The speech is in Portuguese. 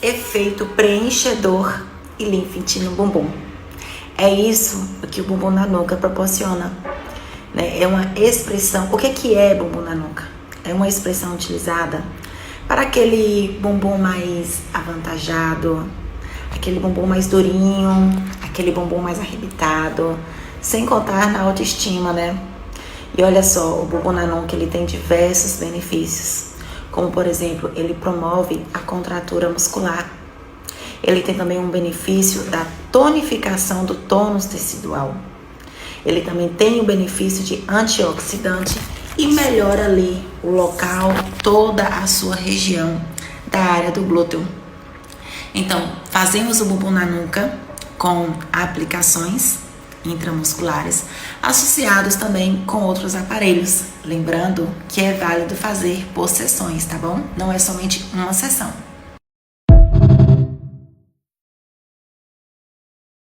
efeito preenchedor e lifting no bumbum. É isso que o bumbum na nuca proporciona, né? É uma expressão. O que é bumbum na nuca? É uma expressão utilizada para aquele bumbum mais avantajado, aquele bumbum mais durinho, aquele bumbum mais arrebitado, sem contar na autoestima, né? E olha só, o bumbum na nuca ele tem diversos benefícios, como por exemplo, ele promove a contratura muscular. Ele tem também um benefício da tonificação do tônus tecidual. Ele também tem o benefício de antioxidante e melhora ali o local, toda a sua região da área do glúteo. Então, fazemos o bumbum na nuca com aplicações intramusculares, associados também com outros aparelhos. Lembrando que é válido fazer por sessões, tá bom? Não é somente uma sessão.